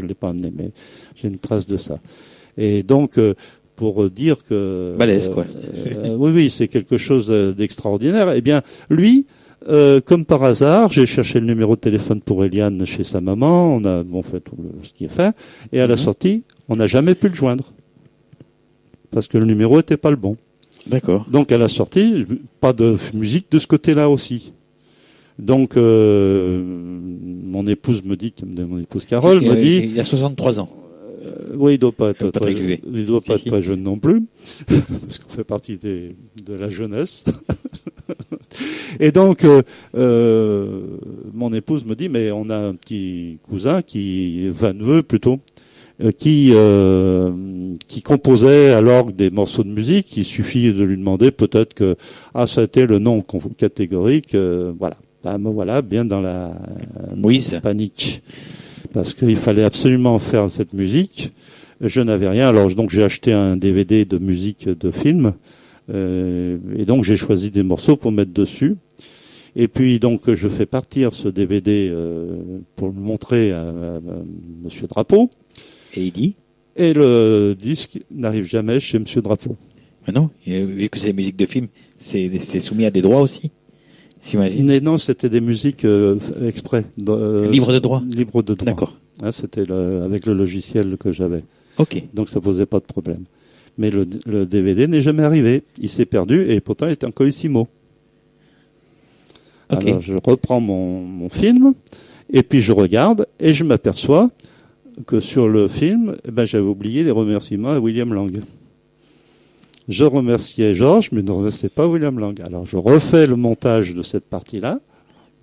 l'ai pas amené, mais j'ai une trace de ça. Et donc, pour dire que balèze quoi. Oui, c'est quelque chose d'extraordinaire. Eh bien, lui. Comme par hasard, j'ai cherché le numéro de téléphone pour Eliane chez sa maman, on a fait tout ce qui est fait, et à la sortie, on n'a jamais pu le joindre. Parce que le numéro était pas le bon. D'accord. Donc à la sortie, pas de musique de ce côté-là aussi. Donc mon épouse Carole me dit... Il a 63 ans. Oui, il doit pas être très jeune non plus, parce qu'on fait partie de la jeunesse. Et donc, mon épouse me dit, mais on a un petit cousin neveu plutôt, qui composait à l'orgue des morceaux de musique. Il suffit de lui demander peut-être que ça a été le nom catégorique. Voilà, me voilà bien dans la panique. Parce qu'il fallait absolument faire cette musique. Je n'avais rien, alors donc j'ai acheté un DVD de musique de film, et donc j'ai choisi des morceaux pour mettre dessus. Et puis donc je fais partir ce DVD pour le montrer à Monsieur Drapeau. Et il dit ? Et le disque n'arrive jamais chez Monsieur Drapeau. Mais non, vu que c'est musique de film, c'est soumis à des droits aussi. J'imagine. Mais non, c'était des musiques exprès. Libre de droit. Libre de droit. D'accord. C'était avec le logiciel que j'avais. Ok. Donc ça posait pas de problème. Mais le DVD n'est jamais arrivé. Il s'est perdu et pourtant il était en colissimo. Ok. Alors je reprends mon film, et puis je regarde, et je m'aperçois que sur le film, j'avais oublié les remerciements à William Lang. Je remerciais Georges, mais ne remerciais pas William Lang. Alors je refais le montage de cette partie-là.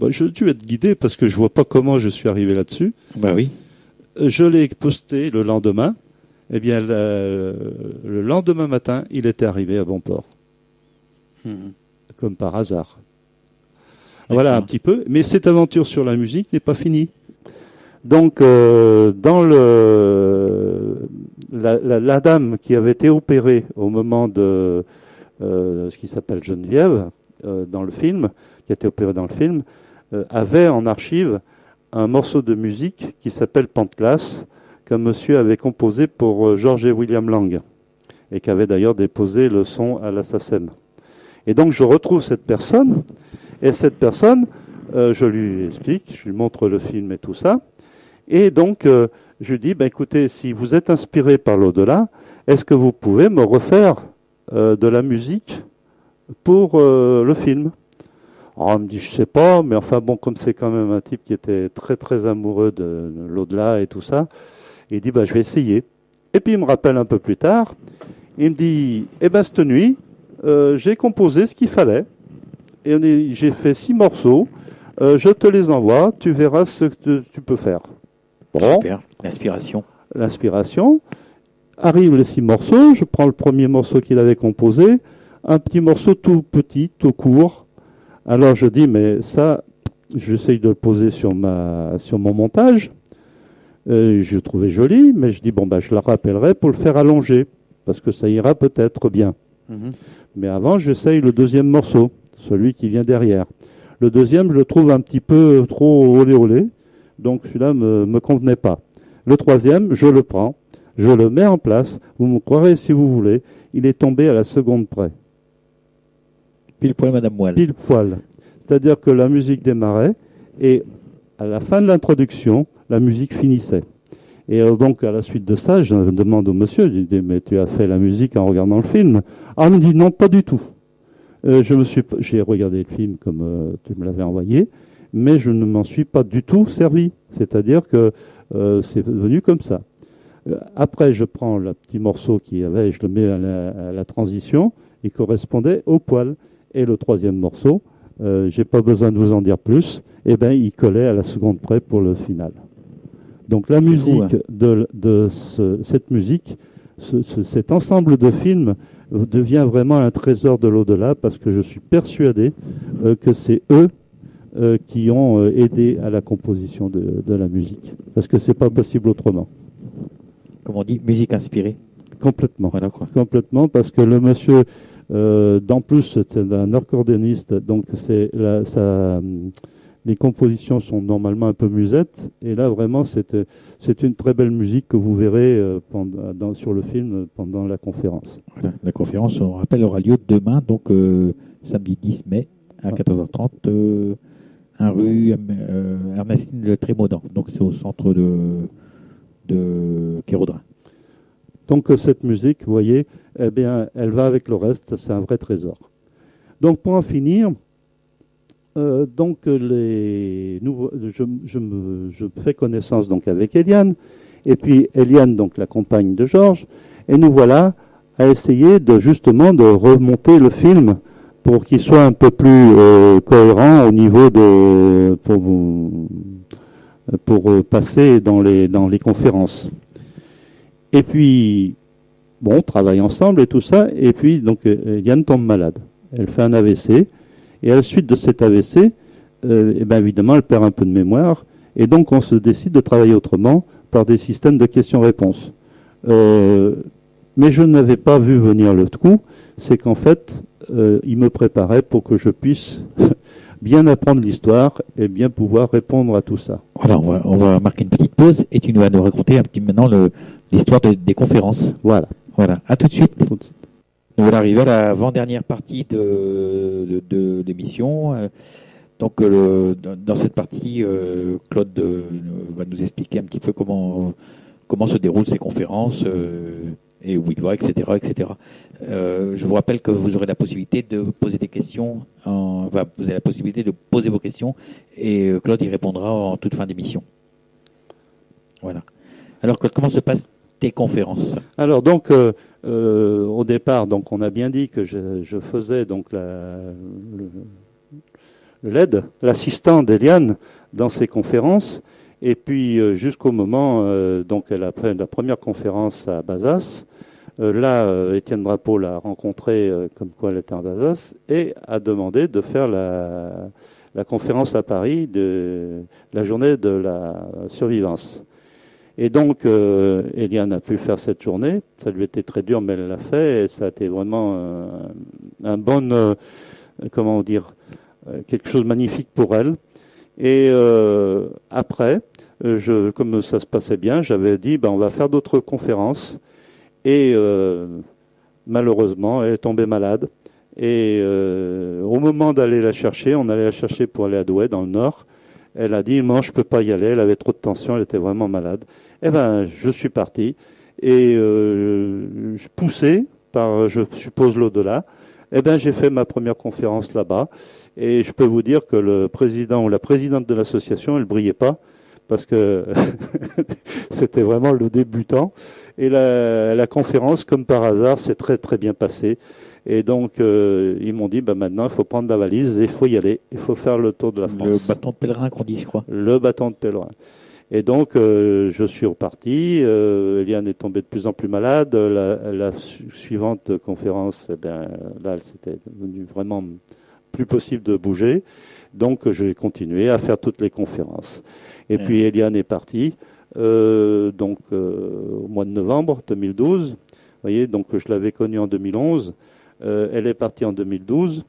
Je dû être guidé parce que je vois pas comment je suis arrivé là-dessus. Bah oui. Je l'ai posté le lendemain. Eh bien, le lendemain matin, il était arrivé à bon port. Comme par hasard. Voilà un petit peu. Mais cette aventure sur la musique n'est pas finie. Donc, dans la dame qui avait été opérée au moment de ce qui s'appelle Geneviève dans le film, qui a été opérée dans le film, avait en archive un morceau de musique qui s'appelle Pantglas, qu'un monsieur avait composé pour George et William Lang, et qui avait d'ailleurs déposé le son à la SACEM. Et donc je retrouve cette personne, et cette personne, je lui explique, je lui montre le film et tout ça, et donc je lui dis, écoutez, si vous êtes inspiré par l'au-delà, est-ce que vous pouvez me refaire de la musique pour le film? Alors, on me dit, je sais pas, mais enfin bon, comme c'est quand même un type qui était très très amoureux de l'au-delà et tout ça, il dit, je vais essayer. Et puis il me rappelle un peu plus tard, il me dit, cette nuit, j'ai composé ce qu'il fallait, et j'ai fait 6 morceaux, je te les envoie, tu verras ce que tu peux faire. Bon. Super, l'inspiration. Arrivent les 6 morceaux, je prends le premier morceau qu'il avait composé, un petit morceau tout petit, tout court. Alors je dis, mais ça, j'essaye de le poser sur mon montage. Je trouvais joli, mais je dis, je la rappellerai pour le faire allonger, parce que ça ira peut-être bien. Mais avant, j'essaye le deuxième morceau, celui qui vient derrière. Le deuxième, je le trouve un petit peu trop olé olé, donc celui-là me convenait pas. Le troisième, je le prends, je le mets en place, vous me croirez si vous voulez, il est tombé à la seconde près. Pile poil, Madame Moelle. Pile poil. C'est-à-dire que la musique démarrait et à la fin de l'introduction, la musique finissait. Et donc, à la suite de ça, je demande au monsieur, je dis, mais tu as fait la musique en regardant le film? Ah, il me dit, non, pas du tout. J'ai regardé le film comme tu me l'avais envoyé, mais je ne m'en suis pas du tout servi. C'est-à-dire que c'est venu comme ça. Après, je prends le petit morceau qu'il y avait et je le mets à la transition. Il correspondait au poil. Et le troisième morceau, j'ai pas besoin de vous en dire plus, il collait à la seconde près pour le final. Donc la musique cette musique, cet ensemble de films devient vraiment un trésor de l'au-delà parce que je suis persuadé que c'est eux qui ont aidé à la composition de la musique. Parce que c'est pas possible autrement. Comme on dit, musique inspirée. Complètement. Voilà quoi. Complètement, parce que le monsieur, d'en plus, c'est un accordéoniste, donc les compositions sont normalement un peu musettes, et là vraiment c'est une très belle musique que vous verrez sur le film pendant la conférence. Voilà. La conférence, on rappelle, aura lieu demain, donc samedi 10 mai à 14h30, 1 rue Ernestine Le Trémaudan. Donc c'est au centre de Kéraudrin. Donc cette musique, vous voyez, elle va avec le reste, c'est un vrai trésor. Donc pour en finir, je fais connaissance donc avec Eliane, et puis Eliane, donc la compagne de Georges, et nous voilà à essayer justement de remonter le film pour qu'il soit un peu plus cohérent au niveau pour passer dans les conférences. Et puis, on travaille ensemble et tout ça, et puis donc Eliane tombe malade. Elle fait un AVC, et à la suite de cet AVC, évidemment, elle perd un peu de mémoire, et donc on se décide de travailler autrement par des systèmes de questions-réponses. Mais je n'avais pas vu venir le coup, c'est qu'en fait, il me préparait pour que je puisse bien apprendre l'histoire et bien pouvoir répondre à tout ça. Voilà, on va marquer une petite pause, et tu vas nous raconter un petit maintenant l'histoire des conférences. Voilà. Voilà, à tout de suite. Nous voilà arrivés à l'avant-dernière partie de l'émission. Donc, dans cette partie, Claude va nous expliquer un petit peu comment se déroulent ces conférences et où il va, etc., etc. Je vous rappelle que vous aurez la possibilité de poser des questions, vous avez la possibilité de poser vos questions et Claude y répondra en toute fin d'émission. Voilà. Alors Claude, comment se passent tes conférences? Alors donc au départ, donc on a bien dit que je faisais donc l'aide, l'assistant d'Eliane dans ses conférences. Et puis jusqu'au moment, donc elle a fait la première conférence à Bazas. Là, Étienne Drapeau l'a rencontrée comme quoi elle était en Bazas et a demandé de faire la conférence à Paris de la journée de la survivance. Et donc, Eliane a pu faire cette journée. Ça lui était très dur, mais elle l'a fait. Et ça a été vraiment un bon, comment dire, quelque chose de magnifique pour elle. Et après, comme ça se passait bien, j'avais dit, on va faire d'autres conférences. Et malheureusement, elle est tombée malade. Et au moment d'aller la chercher, on allait la chercher pour aller à Douai, dans le Nord. Elle a dit, non, je peux pas y aller. Elle avait trop de tension, elle était vraiment malade. Eh ben, je suis parti. Et poussé par, je suppose, l'au-delà, eh ben, j'ai fait ma première conférence là-bas. Et je peux vous dire que le président ou la présidente de l'association, elle brillait pas, parce que c'était vraiment le débutant. Et la conférence, comme par hasard, s'est très très bien passée. Et donc, ils m'ont dit, maintenant, il faut prendre la valise et il faut y aller. Il faut faire le tour de la France. Le bâton de pèlerin qu'on dit, je crois. Le bâton de pèlerin. Et donc, je suis reparti. Eliane est tombée de plus en plus malade. La suivante conférence, là, c'était devenu vraiment plus possible de bouger. Donc, j'ai continué à faire toutes les conférences. Et puis, Eliane est partie, au mois de novembre 2012. Vous voyez, donc je l'avais connue en 2011. Elle est partie en 2012.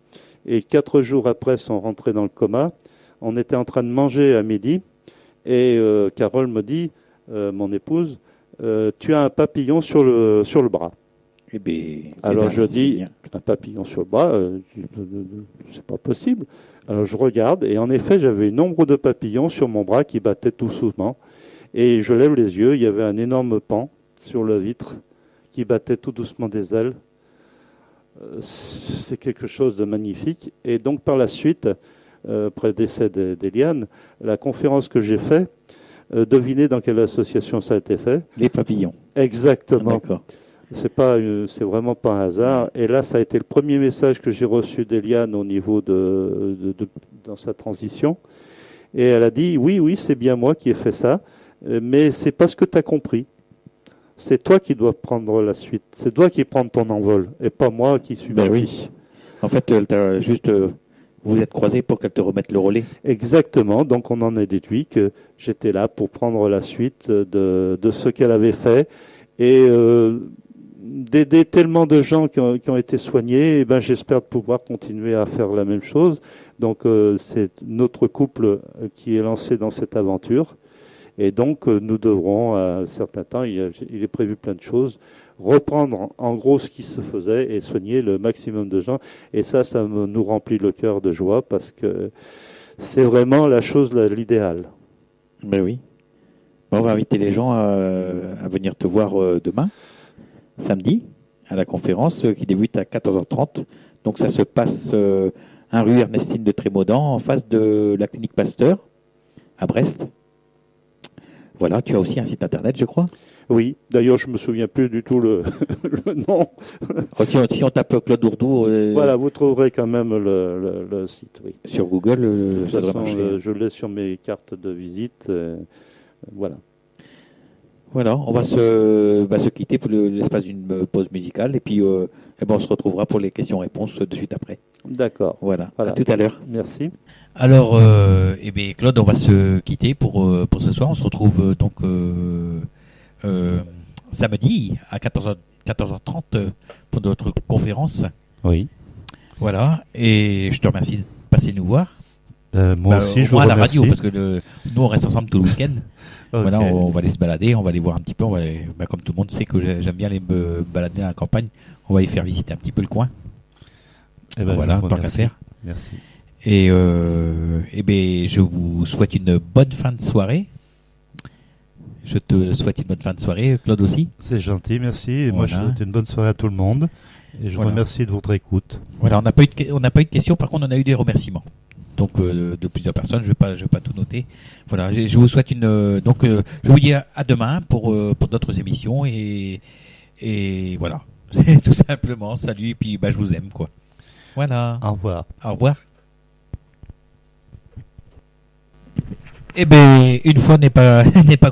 Et 4 jours après son rentrée dans le coma, on était en train de manger à midi. Et Carole me dit, mon épouse, tu as un papillon sur le bras. Eh bien, alors je dis, un papillon sur le bras, c'est pas possible. Alors je regarde, et en effet, j'avais une ombre de papillon sur mon bras qui battait tout doucement. Et je lève les yeux, il y avait un énorme paon sur la vitre qui battait tout doucement des ailes. C'est quelque chose de magnifique. Et donc par la suite, après le décès d'Eliane, la conférence que j'ai faite, devinez dans quelle association ça a été fait? Les papillons. Exactement. D'accord. C'est vraiment pas un hasard. Et là, ça a été le premier message que j'ai reçu d'Eliane au niveau dans sa transition. Et elle a dit, oui, c'est bien moi qui ai fait ça, mais c'est pas ce que tu as compris. C'est toi qui dois prendre la suite. C'est toi qui prends ton envol, et pas moi qui suis parti. Oui. En fait, elle t'a juste... vous êtes croisés pour qu'elle te remette le relais. Exactement. Donc, on en a déduit que j'étais là pour prendre la suite de ce qu'elle avait fait. Et d'aider tellement de gens qui ont été soignés, j'espère pouvoir continuer à faire la même chose. Donc c'est notre couple qui est lancé dans cette aventure. Et donc nous devrons, à un certain temps, il est prévu plein de choses, reprendre en gros ce qui se faisait et soigner le maximum de gens. Et ça nous remplit le cœur de joie parce que c'est vraiment la chose, l'idéal. Ben oui. On va inviter les gens à venir te voir demain, samedi, à la conférence qui débute à 14h30. Donc ça se passe un rue Ernestine de Trémaudan, en face de la clinique Pasteur, à Brest. Voilà, tu as aussi un site internet, je crois. Oui, d'ailleurs, je me souviens plus du tout le nom. Si on tape Claude Ourdou... voilà, vous trouverez quand même le site, oui. Sur Google, ça devrait marcher. Je l'ai sur mes cartes de visite. Voilà. Voilà, on va se quitter pour l'espace d'une pause musicale et puis on se retrouvera pour les questions-réponses de suite après. D'accord. Voilà. À tout à l'heure. Merci. Alors, Claude, on va se quitter pour ce soir. On se retrouve donc samedi à 14h30 pour notre conférence. Oui. Voilà, et je te remercie de passer nous voir. Moi aussi, je vous remercie. À la remercie. radio, parce que nous, on reste ensemble tout le week-end. Okay. Voilà, on va aller se balader, on va aller voir un petit peu. Comme tout le monde sait que j'aime bien aller me balader à la campagne, on va y faire visiter un petit peu le coin. Voilà, tant qu'à faire. Merci. Et je vous souhaite une bonne fin de soirée. Je te souhaite une bonne fin de soirée, Claude aussi. C'est gentil, merci. Et moi, je souhaite une bonne soirée à tout le monde. Et je vous remercie de votre écoute. Voilà, on n'a pas eu de questions, par contre, on a eu des remerciements. Donc, de plusieurs personnes, je vais pas tout noter. Voilà, je vous souhaite je vous dis à demain pour d'autres émissions et voilà. Tout simplement, salut, et puis, je vous aime, quoi. Voilà. Au revoir. Au revoir. Eh ben, une fois n'est pas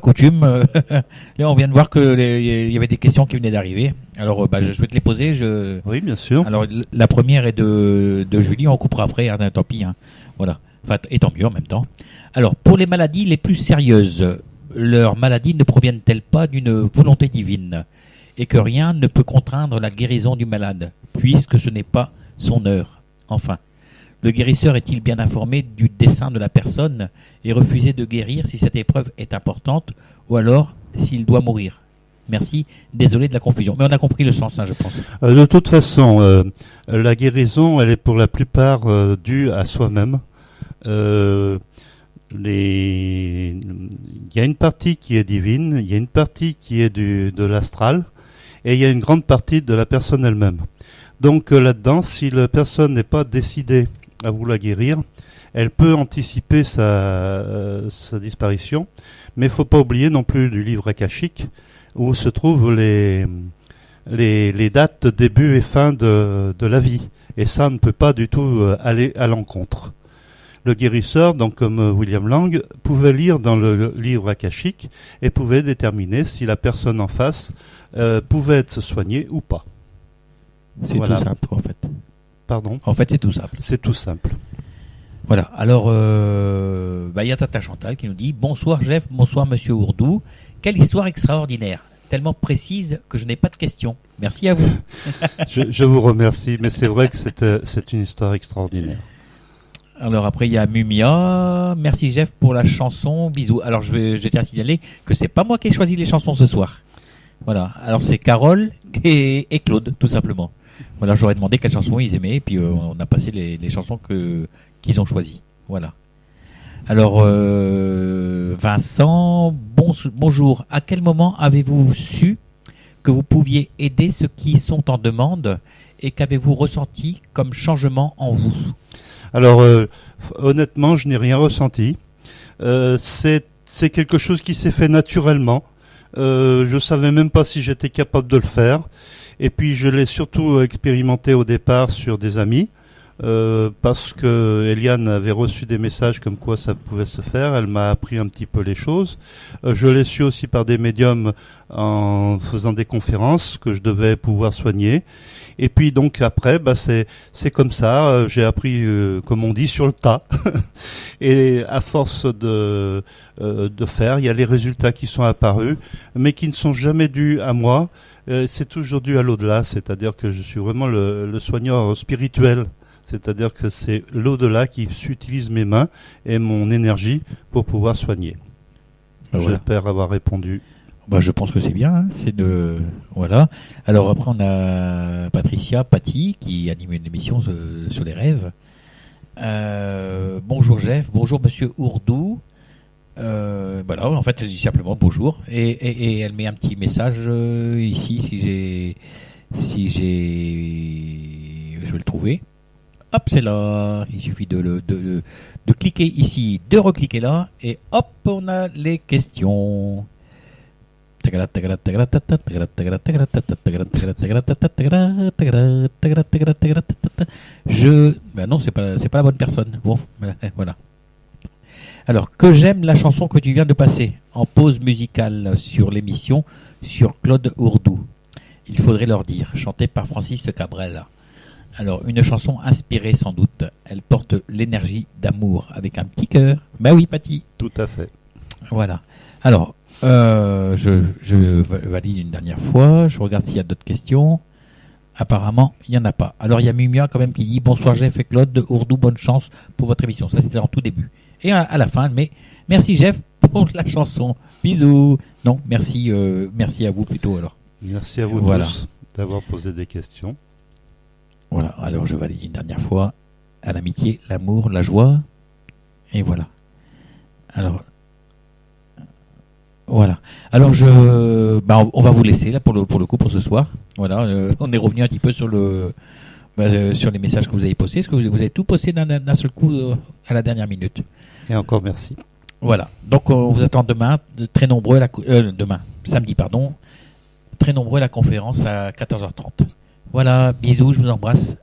coutume. Là, on vient de voir que il y avait des questions qui venaient d'arriver. Alors, je vais te les poser. Oui, bien sûr. Alors, la première est de Julie. On coupera après. Hein, tant pis. Hein. Voilà. Enfin, et tant mieux en même temps. Alors, pour les maladies les plus sérieuses, leurs maladies ne proviennent-elles pas d'une volonté divine et que rien ne peut contraindre la guérison du malade, puisque ce n'est pas son heure. Enfin. Le guérisseur est-il bien informé du dessein de la personne et refuser de guérir si cette épreuve est importante ou alors s'il doit mourir? Merci, désolé de la confusion. Mais on a compris le sens, je pense. De toute façon, la guérison, elle est pour la plupart due à soi-même. Il y a une partie qui est divine, il y a une partie qui est de l'astral, et il y a une grande partie de la personne elle-même. Donc là-dedans, si la personne n'est pas décidée à vouloir guérir, elle peut anticiper sa disparition, mais il ne faut pas oublier non plus du livre akashique où se trouvent les dates de début et fin de la vie, et ça ne peut pas du tout aller à l'encontre. Le guérisseur, donc comme William Lang, pouvait lire dans le livre akashique et pouvait déterminer si la personne en face pouvait être soignée ou pas. C'est tout simple, en fait. Pardon ? En fait, c'est tout simple. C'est tout simple. Voilà. Alors, y a Tata Chantal qui nous dit « Bonsoir Jeff, bonsoir Monsieur Ourdou. Quelle histoire extraordinaire. Tellement précise que je n'ai pas de questions. Merci à vous. » Je vous remercie, mais c'est vrai que c'est une histoire extraordinaire. Alors après, il y a Mumia. « Merci Jeff pour la chanson. Bisous. » Alors, je tiens à signaler que c'est pas moi qui ai choisi les chansons ce soir. Voilà. Alors, c'est Carole et Claude, tout simplement. Voilà, j'aurais demandé quelles chansons ils aimaient, et puis on a passé les chansons qu'ils ont choisies. Voilà. Alors, Vincent, bonjour. À quel moment avez-vous su que vous pouviez aider ceux qui sont en demande, et qu'avez-vous ressenti comme changement en vous? Alors, honnêtement, je n'ai rien ressenti. C'est quelque chose qui s'est fait naturellement. Je savais même pas si j'étais capable de le faire. Et puis je l'ai surtout expérimenté au départ sur des amis, parce que Eliane avait reçu des messages comme quoi ça pouvait se faire. Elle m'a appris un petit peu les choses. Je l'ai su aussi par des médiums en faisant des conférences que je devais pouvoir soigner. Et puis donc après, c'est comme ça. J'ai appris, comme on dit, sur le tas. Et à force de faire, il y a les résultats qui sont apparus, mais qui ne sont jamais dus à moi. C'est toujours dû à l'au-delà, c'est-à-dire que je suis vraiment le soigneur spirituel, c'est-à-dire que c'est l'au-delà qui utilise mes mains et mon énergie pour pouvoir soigner. Voilà. J'espère avoir répondu. Je pense que c'est bien, hein. Voilà. Alors après on a Paty qui anime une émission sur les rêves. Bonjour Jeff, bonjour Monsieur Ourdou. Voilà, en fait, elle dit simplement bonjour et elle met un petit message ici si je vais le trouver. Hop, c'est là. Il suffit de cliquer ici, de recliquer là et hop, on a les questions. Non, c'est pas la bonne personne. Bon, voilà. Alors, que j'aime la chanson que tu viens de passer en pause musicale sur l'émission sur Claude Ourdou. Il faudrait leur dire, chantée par Francis Cabrel. Alors, une chanson inspirée sans doute. Elle porte l'énergie d'amour avec un petit cœur. Ben oui, Paty. Tout à fait. Voilà. Alors, je valide une dernière fois. Je regarde s'il y a d'autres questions. Apparemment, il n'y en a pas. Alors, il y a Mumia quand même qui dit « Bonsoir Jeff et Claude Ourdou, bonne chance pour votre émission. » Ça, c'était en tout début. Et à la fin, mais merci Jeff pour la chanson. Bisous. Non, merci à vous plutôt alors. Merci à vous tous d'avoir posé des questions. Voilà, alors je valide une dernière fois. À l'amitié, l'amour, la joie. Et voilà. Alors, Voilà. Alors on va vous laisser là pour le coup pour ce soir. Voilà, on est revenu un petit peu sur sur les messages que vous avez postés. Est-ce que vous avez tout posté d'un seul coup à la dernière minute? Et encore merci. Voilà. Donc on vous attend demain, très nombreux samedi très nombreux à la conférence à 14h30. Voilà, bisous, je vous embrasse.